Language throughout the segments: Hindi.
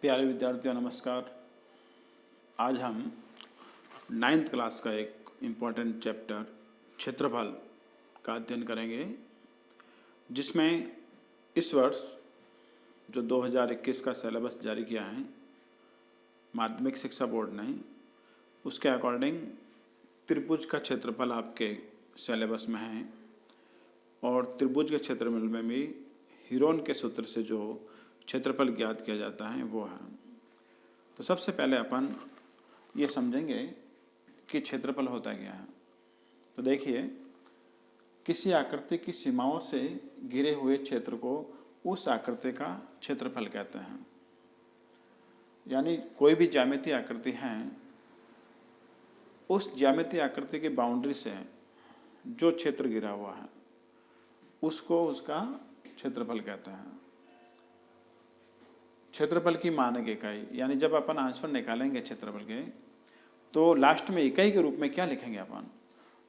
प्यारे विद्यार्थियों नमस्कार। आज हम 9th क्लास का एक इम्पॉर्टेंट चैप्टर क्षेत्रफल का अध्ययन करेंगे, जिसमें इस वर्ष जो 2021 का सिलेबस जारी किया है माध्यमिक शिक्षा बोर्ड ने, उसके अकॉर्डिंग त्रिभुज का क्षेत्रफल आपके सिलेबस में है और त्रिभुज के क्षेत्रफल में भी हीरोन के सूत्र से जो क्षेत्रफल ज्ञात किया जाता है वो है। तो सबसे पहले अपन ये समझेंगे कि क्षेत्रफल होता क्या है। तो देखिए, किसी आकृति की सीमाओं से घिरे हुए क्षेत्र को उस आकृति का क्षेत्रफल कहते हैं। यानी कोई भी ज्यामितीय आकृति है, उस ज्यामितीय आकृति की बाउंड्री से जो क्षेत्र घिरा हुआ है उसको उसका क्षेत्रफल कहते हैं। क्षेत्रफल की मानक इकाई, यानी जब अपन आंसर निकालेंगे क्षेत्रफल के, तो लास्ट में इकाई के रूप में क्या लिखेंगे अपन,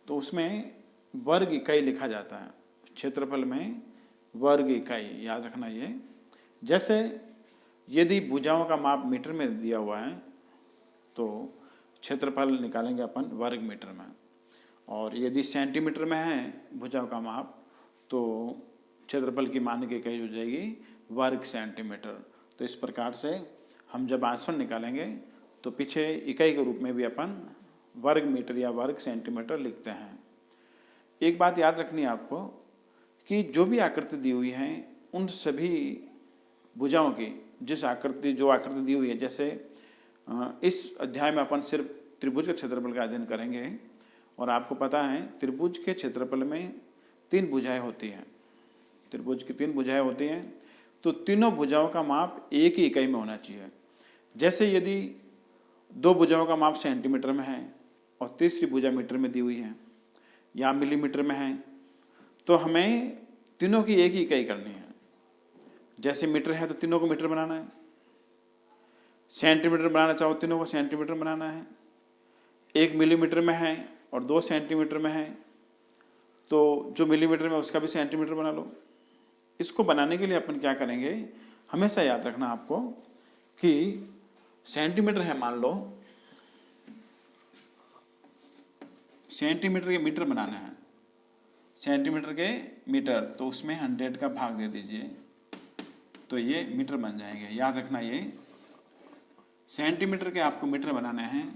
तो उसमें वर्ग इकाई लिखा जाता है। क्षेत्रफल में वर्ग इकाई याद रखना ये। जैसे यदि भुजाओं का माप मीटर में दिया हुआ है तो क्षेत्रफल निकालेंगे अपन वर्ग मीटर में, और यदि सेंटीमीटर में है भुजाओं का माप तो क्षेत्रफल की मानक इकाई हो जाएगी वर्ग सेंटीमीटर। तो इस प्रकार से हम जब आंसर निकालेंगे तो पीछे इकाई के रूप में भी अपन वर्ग मीटर या वर्ग सेंटीमीटर लिखते हैं। एक बात याद रखनी है आपको कि जो भी आकृति दी हुई है उन सभी भुजाओं की जो आकृति दी हुई है, जैसे इस अध्याय में अपन सिर्फ त्रिभुज के क्षेत्रफल का अध्ययन करेंगे, और आपको पता है त्रिभुज के क्षेत्रफल में 3 भुजाएं होती हैं। त्रिभुज की 3 भुजाएं होती हैं, तो तीनों भुजाओं का माप एक ही इकाई में होना चाहिए। जैसे यदि 2 भुजाओं का माप सेंटीमीटर में है और तीसरी भुजा मीटर में दी हुई है या मिलीमीटर में है, तो हमें तीनों की एक ही इकाई करनी है। जैसे मीटर है तो तीनों को मीटर बनाना है, सेंटीमीटर बनाना चाहो तीनों को सेंटीमीटर बनाना है, 1 मिलीमीटर में है और 2 सेंटीमीटर में है तो जो मिलीमीटर में उसका भी सेंटीमीटर बना लो। इसको बनाने के लिए अपन क्या करेंगे, हमेशा याद रखना आपको कि सेंटीमीटर है, मान लो सेंटीमीटर के मीटर बनाना है, सेंटीमीटर के मीटर, तो उसमें 100 का भाग दे दीजिए तो ये मीटर बन जाएंगे। याद रखना ये सेंटीमीटर के आपको मीटर बनाने हैं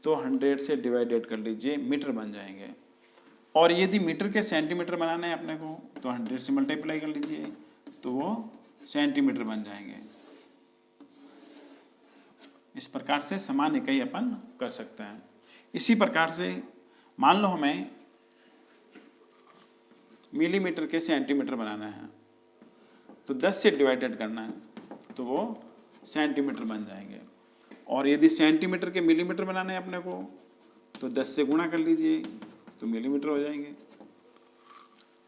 तो 100 से डिवाइडेड कर लीजिए, मीटर बन जाएंगे। और यदि मीटर के सेंटीमीटर बनाने हैं अपने को तो 100 से मल्टीप्लाई कर लीजिए तो वो सेंटीमीटर बन जाएंगे। इस प्रकार से समान इकाई अपन कर सकते हैं। इसी प्रकार से मान लो हमें मिलीमीटर के सेंटीमीटर बनाना है तो 10 से डिवाइडेड करना है तो वो सेंटीमीटर बन जाएंगे। और यदि सेंटीमीटर के मिलीमीटर बनाने हैं अपने को तो 10 से गुणा कर लीजिए तो मिलीमीटर हो जाएंगे।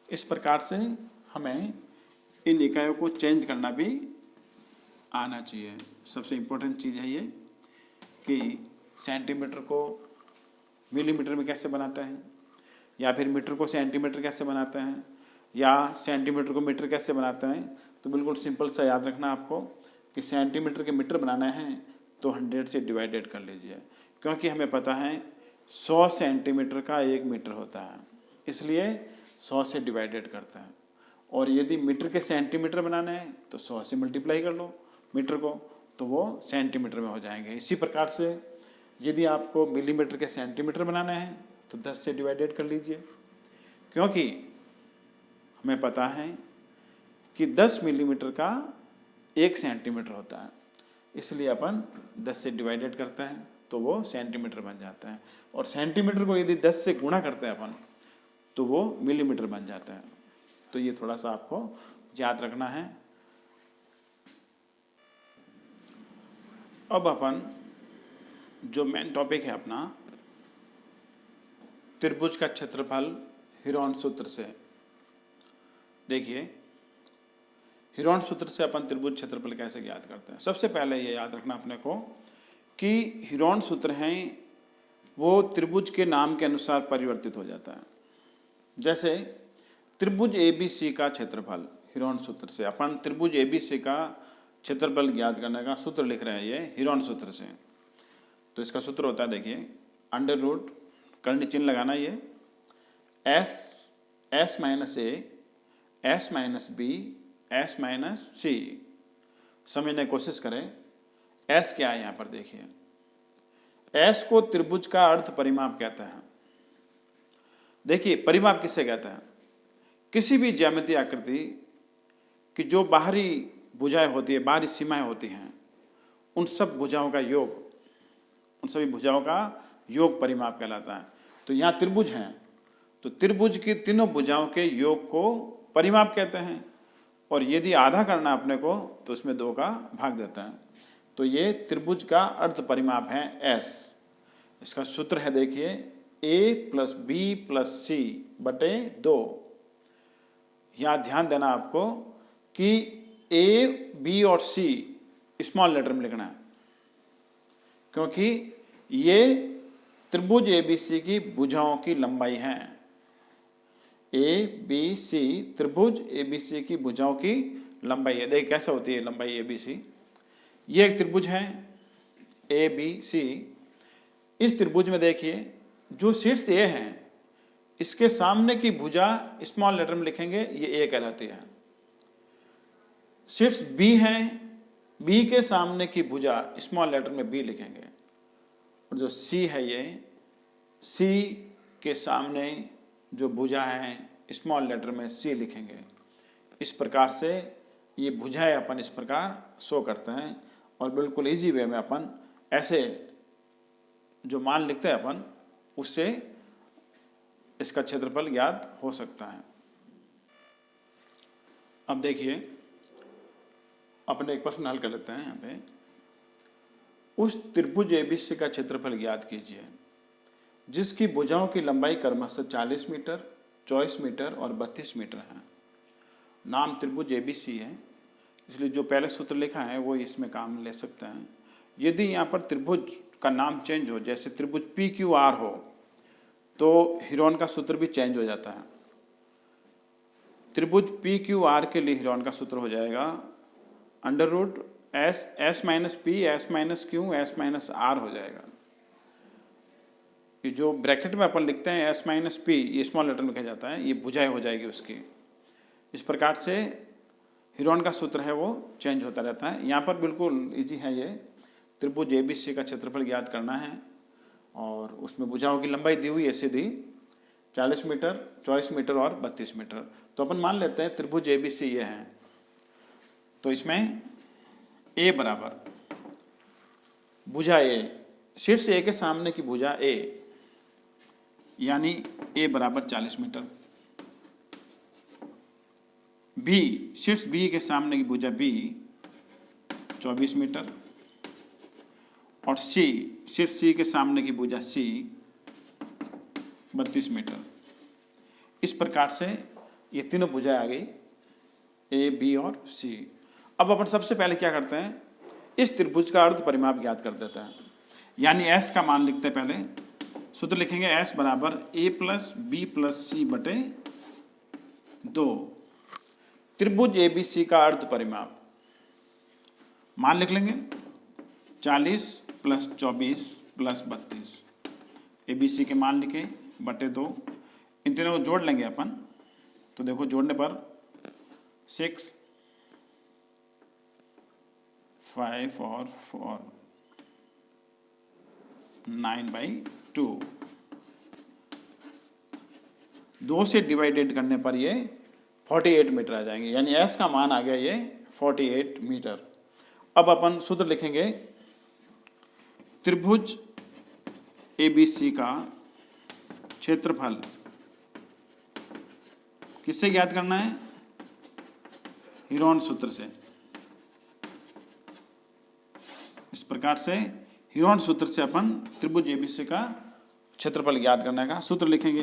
इस प्रकार से हमें इन इकाइयों को चेंज करना भी आना चाहिए। सबसे इम्पोर्टेंट चीज़ है ये कि सेंटीमीटर को मिलीमीटर में कैसे बनाते हैं, या फिर मीटर को सेंटीमीटर कैसे बनाते हैं, या सेंटीमीटर को मीटर कैसे बनाते हैं। तो बिल्कुल सिंपल सा याद रखना आपको कि सेंटीमीटर के मीटर बनाना है तो 100 से डिवाइडेड कर लीजिए, क्योंकि हमें पता है 100 सेंटीमीटर का 1 मीटर होता है, इसलिए 100 से डिवाइडेड करते हैं। और यदि मीटर के सेंटीमीटर बनाना है तो 100 से मल्टीप्लाई कर लो मीटर को तो वो सेंटीमीटर में हो जाएंगे। इसी प्रकार से यदि आपको मिलीमीटर के सेंटीमीटर बनाना है तो 10 से डिवाइडेड कर लीजिए, क्योंकि हमें पता है कि 10 मिलीमीटर का 1 सेंटीमीटर होता है, इसलिए अपन 10 से डिवाइडेड करते हैं तो वो सेंटीमीटर बन जाता है। और सेंटीमीटर को यदि 10 से गुणा करते हैं अपन तो वो मिलीमीटर बन जाता है। तो ये थोड़ा सा आपको याद रखना है। अब अपन जो मेन टॉपिक है अपना त्रिभुज का क्षेत्रफल हीरोन सूत्र से, देखिए हीरोन सूत्र से अपन त्रिभुज क्षेत्रफल कैसे ज्ञात करते हैं। सबसे पहले ये याद रखना अपने को कि हीरोन सूत्र हैं वो त्रिभुज के नाम के अनुसार परिवर्तित हो जाता है। जैसे त्रिभुज ABC का क्षेत्रफल हीरोन सूत्र से अपन त्रिभुज ABC का क्षेत्रफल ज्ञात करने का सूत्र लिख रहे हैं ये हीरोन सूत्र से। तो इसका सूत्र होता है, देखिए, अंडर रूट कर्ण चिन्ह लगाना, ये S minus A S minus B S minus C. समझने की कोशिश करें, एस क्या है यहाँ पर देखिए, एस को त्रिभुज का अर्ध परिमाप कहते हैं। देखिए परिमाप किससे कहते हैं, किसी भी ज्यामितीय आकृति की जो बाहरी भुजाएं होती है, बाहरी सीमाएं होती हैं, उन सब भुजाओं का योग, उन सभी भुजाओं का योग परिमाप कहलाता है। तो यहाँ त्रिभुज हैं, तो त्रिभुज की तीनों भुजाओं के योग को परिमाप कहते हैं। और यदि आधा करना अपने को तो उसमें 2 का भाग देता है। तो ये त्रिभुज का अर्ध परिमाप है एस। इसका सूत्र है देखिए ए प्लस बी प्लस सी बटे 2। यहाँ ध्यान देना आपको कि ए बी और सी स्मॉल लेटर में लिखना है, क्योंकि ये त्रिभुज एबीसी की भुजाओं की लंबाई है। ए बी सी त्रिभुज एबीसी की भुजाओं की लंबाई है। देखिए कैसे होती है लंबाई एबीसी। ये एक त्रिभुज है ए बी सी। इस त्रिभुज में देखिए जो शीर्ष ए है, इसके सामने की भुजा स्मॉल लेटर में लिखेंगे, ये ए कहलाती है। शीर्ष बी है, बी के सामने की भुजा स्मॉल लेटर में बी लिखेंगे। और जो सी है, ये सी के सामने जो भुजा है स्मॉल लेटर में सी लिखेंगे। इस प्रकार से ये भुजाएं अपन इस प्रकार शो करते हैं। और बिल्कुल इजी वे में अपन ऐसे जो मान लिखते हैं अपन, उससे इसका क्षेत्रफल ज्ञात हो सकता है। अब देखिए अपने एक प्रश्न हल कर लेते हैं। यहाँ पे उस त्रिभुज एबीसी का क्षेत्रफल ज्ञात कीजिए जिसकी भुजाओं की लंबाई क्रमशः 40 मीटर, 24 मीटर और 32 मीटर है। नाम त्रिभुज एबीसी है, इसलिए जो पहले सूत्र लिखा है वो इसमें काम ले सकते हैं। यदि यहाँ पर त्रिभुज का नाम चेंज हो, जैसे त्रिभुज पी क्यू आर हो, तो हीरोन का सूत्र भी चेंज हो जाता है। त्रिभुज पी क्यू आर के लिए हीरोन का सूत्र हो जाएगा under root S minus P S minus Q S minus R हो जाएगा। ये जो ब्रैकेट में अपन लिखते हैं एस माइनस पी, ये स्मॉल लेटर में लिखा जाता है, ये भुजाएं हो जाएगी उसकी। इस प्रकार से हीरोन का सूत्र है वो चेंज होता रहता है। यहाँ पर बिल्कुल इजी है, ये त्रिभुज एबीसी का क्षेत्रफल ज्ञात करना है और उसमें भुजाओं की लंबाई दी हुई है सीधी 40 मीटर, 24 मीटर और 32 मीटर। तो अपन मान लेते हैं त्रिभुज एबीसी ये है। तो इसमें ए बराबर भुजा ए, शीर्ष ए के सामने की भुजा ए, यानी ए बराबर 40 मीटर। बी, शीर्ष बी के सामने की भुजा बी 24 मीटर और सी, शीर्ष सी के सामने की भुजा सी 32 मीटर। इस प्रकार से ये तीनों भुजाएं आ गई, ए बी और सी। अब अपन सबसे पहले क्या करते हैं, इस त्रिभुज का अर्ध परिमाप ज्ञात कर देते हैं। यानी एस का मान लिखते हैं, पहले सूत्र लिखेंगे एस बराबर ए प्लस बी प्लस सी बटे 2। त्रिभुज एबीसी का अर्ध परिमाप मान लिख लेंगे 40 प्लस 24 प्लस 32। एबीसी के मान लिखे बटे 2। इन तीनों को जोड़ लेंगे अपन। तो देखो जोड़ने पर 6, 5 और 4 9/2। 2 से डिवाइडेड करने पर ये 48 मीटर आ जाएंगे। यानी एस का मान आ गया ये 48 मीटर। अब अपन सूत्र लिखेंगे त्रिभुज एबीसी का क्षेत्रफल किससे ज्ञात करना है, हीरोन सूत्र से। इस प्रकार से हीरोन सूत्र से अपन त्रिभुज एबीसी का क्षेत्रफल ज्ञात करने का सूत्र लिखेंगे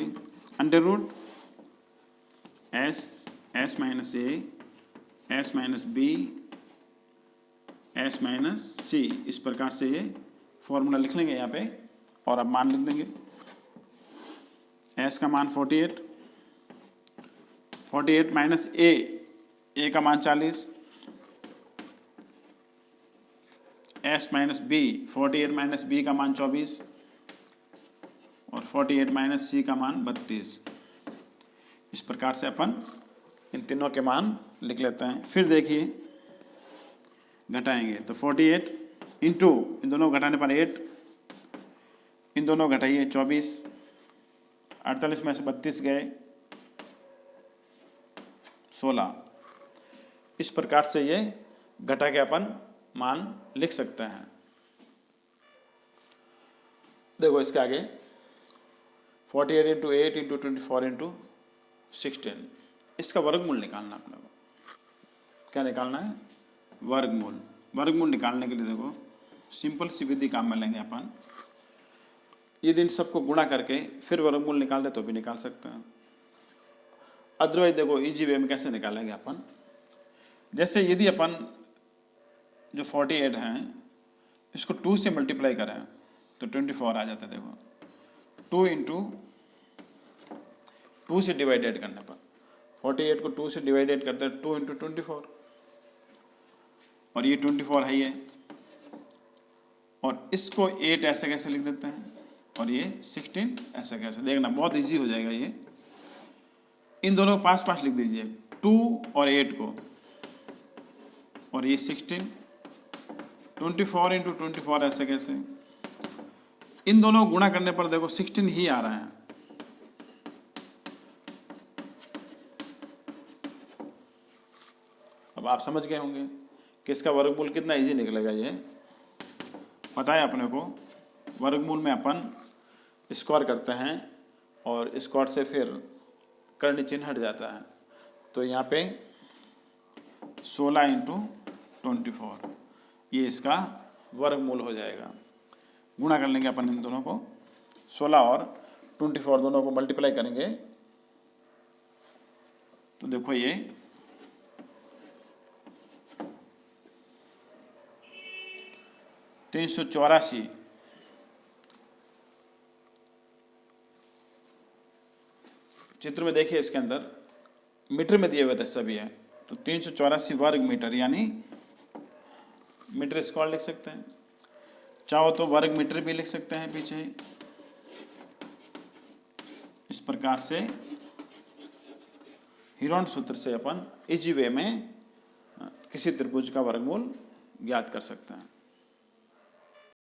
under root S minus A S minus B S minus C. इस प्रकार से ये फॉर्मूला लिख लेंगे यहाँ पे और अब मान लिख देंगे। एस का मान 48 माइनस ए का मान 40 S minus B, 48 minus B का मान 24 और 48 माइनस सी का मान 32। इस प्रकार से अपन इन तीनों के मान लिख लेते हैं। फिर देखिए घटाएंगे तो 48 इंटू इन दोनों घटाने पर 8, इन दोनों घटाइए 24, 48 में से 32 गए 16। इस प्रकार से ये घटा के अपन मान लिख सकते हैं। देखो इसके आगे 48 इंटू 8 इंटू 24 इंटू 16, इसका वर्गमूल निकालना अपने को। क्या निकालना है? वर्गमूल। वर्गमूल निकालने के लिए देखो सिंपल सी विधि काम में लेंगे अपन। यदि इन सबको गुणा करके फिर वर्गमूल निकाल दे तो भी निकाल सकते हैं। अदरवाइज देखो इजी वे में कैसे निकालेंगे अपन, जैसे यदि अपन जो 48 हैं इसको 2 से मल्टीप्लाई करें तो 24 आ जाता है। देखो 2 इंटू 2 से डिवाइडेड करने पर 48 को 2 से डिवाइडेड करते हैं 2 इंटू 24, और ये 24 है ये, और इसको 8 ऐसे कैसे लिख देते हैं और ये 16 ऐसे कैसे। देखना बहुत इजी हो जाएगा ये। इन दोनों को पास पास लिख दीजिए 2 और 8 को, और ये 16, 24 इंटू 24 ऐसे कैसे। इन दोनों को गुणा करने पर देखो 16 ही आ रहा है। अब आप समझ गए होंगे कि इसका वर्गमूल कितना इजी निकलेगा। ये पता है अपने को, वर्गमूल में अपन स्क्वायर करते हैं और स्क्वायर से फिर कर्ण चिन्ह हट जाता है। तो यहाँ पे 16 इंटू 24 ये इसका वर्गमूल हो जाएगा। गुणा कर लेंगे अपन इन दोनों को, 16 और 24 दोनों को मल्टीप्लाई करेंगे तो देखो ये 384 चित्र में देखिए इसके अंदर मीटर में दिए हुए थे सभी है, तो 384 वर्ग मीटर यानी मीटर स्क्वायर लिख सकते हैं। चाहो तो वर्ग मीटर भी लिख सकते हैं पीछे। इस प्रकार से हीरोन सूत्र से अपन इजी वे में किसी त्रिभुज का वर्गमूल ज्ञात कर सकते हैं।